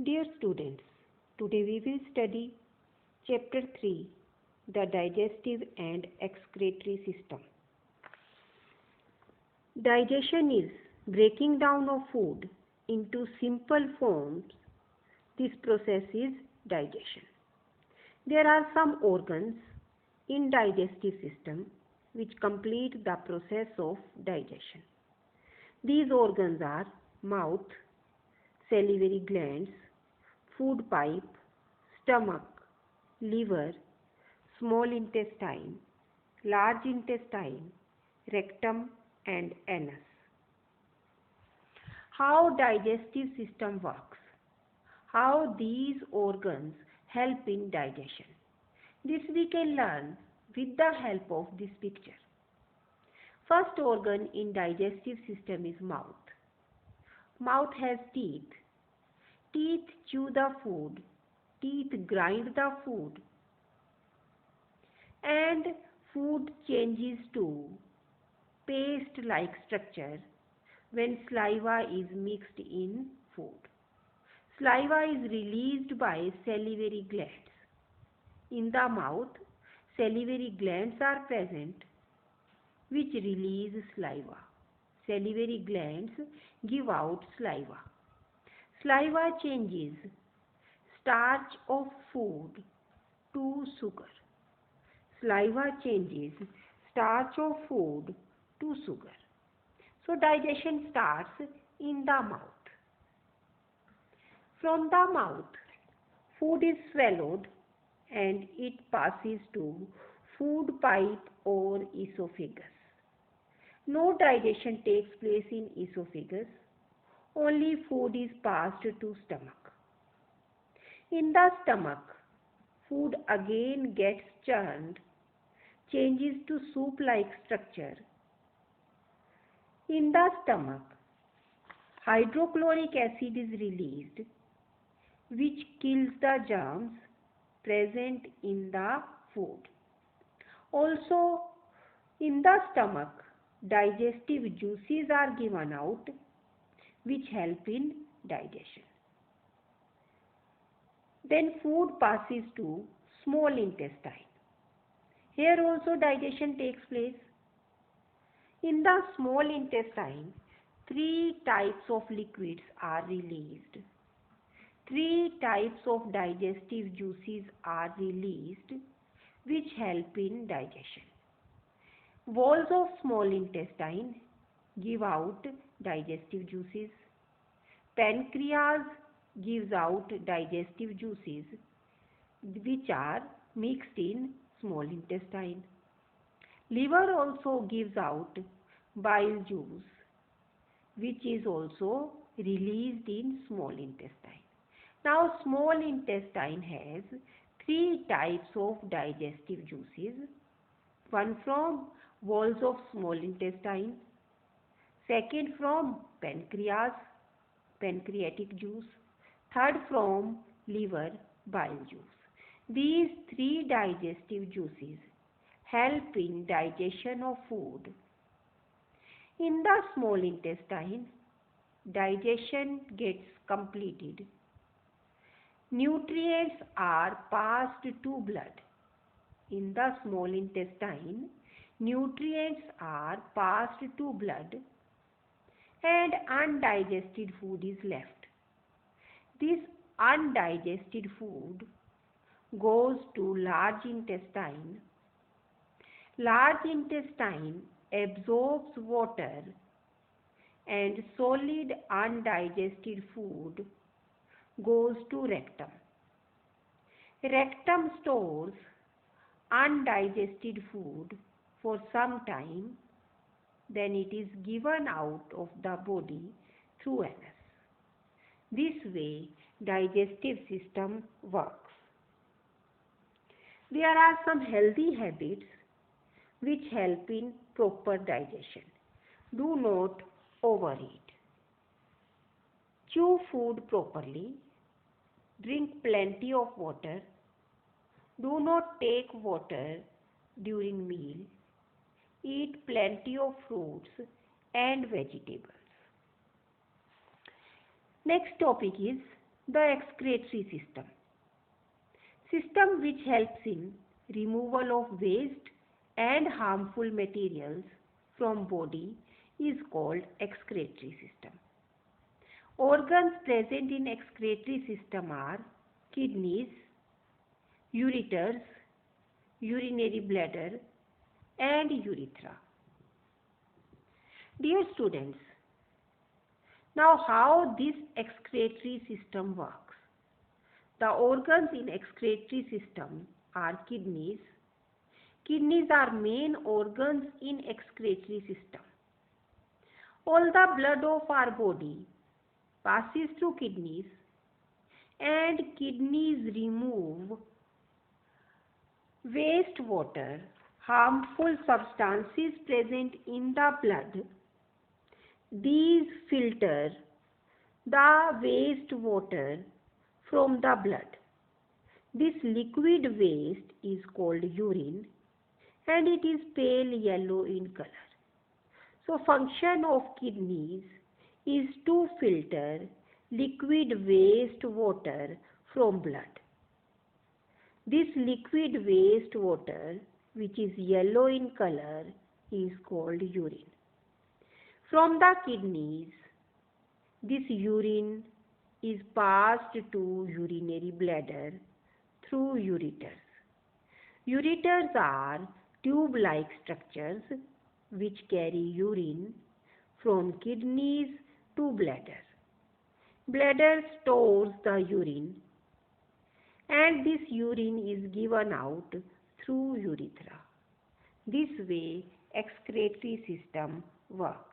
Dear students, today we will study Chapter 3, the Digestive and Excretory System. Digestion is breaking down of food into simple forms. This process is digestion. There are some organs in digestive system which complete the process of digestion. These organs are mouth, salivary glands, food pipe, stomach, liver, small intestine, large intestine, rectum and anus. How digestive system works? How these organs help in digestion? This we can learn with the help of this picture. First organ in digestive system is mouth. Mouth has teeth. Teeth chew the food. Teeth grind the food. And food changes to paste-like structure when saliva is mixed in food. Saliva is released by salivary glands. In the mouth, salivary glands are present which release saliva. Salivary glands give out saliva. Saliva changes starch of food to sugar. Saliva changes starch of food to sugar. So digestion starts in the mouth. From the mouth, food is swallowed and it passes to food pipe or esophagus. No digestion takes place in esophagus. Only food is passed to stomach. In the stomach, food again gets churned, changes to soup-like structure. In the stomach, hydrochloric acid is released, which kills the germs present in the food. Also, in the stomach, digestive juices are given out, which help in digestion. Then food passes to small intestine. Here also digestion takes place. In the small intestine, 3 types of liquids are released. 3 types of digestive juices are released, which help in digestion. Walls of small intestine give out digestive juices. Pancreas gives out digestive juices, which are mixed in small intestine. Liver also gives out bile juice, which is also released in small intestine. Now, small intestine has 3 types of digestive juices. One from walls of small intestine, second from pancreas, pancreatic juice, third from liver, bile juice. These 3 digestive juices help in digestion of food. In the small intestine, digestion gets completed. Nutrients are passed to blood. In the small intestine, nutrients are passed to blood and undigested food is left. This undigested food goes to large intestine. Large intestine absorbs water and solid undigested food goes to rectum. Rectum stores undigested food for some time, then it is given out of the body through anus. This way, digestive system works. There are some healthy habits which help in proper digestion. Do not overeat. Chew food properly. Drink plenty of water. Do not take water during meal. Eat plenty of fruits and vegetables. Next topic is The excretory system which helps in removal of waste and harmful materials from body is called excretory system. Organs present in excretory system are kidneys, ureters, urinary bladder and urethra. Dear students, now how this excretory system works? The organs in excretory system are kidneys. Kidneys are main organs in excretory system. All the blood of our body passes through kidneys and kidneys remove wastewater, harmful substances present in the blood. These filter the wastewater from the blood. This liquid waste is called urine and it is pale yellow in color. So function of kidneys is to filter liquid waste water from blood. This liquid waste water, which is yellow in color, is called urine. From the kidneys, this urine is passed to urinary bladder through ureters. Ureters are tube-like structures which carry urine from kidneys to bladder. Bladder stores the urine and this urine is given out through urethra. This way excretory system works.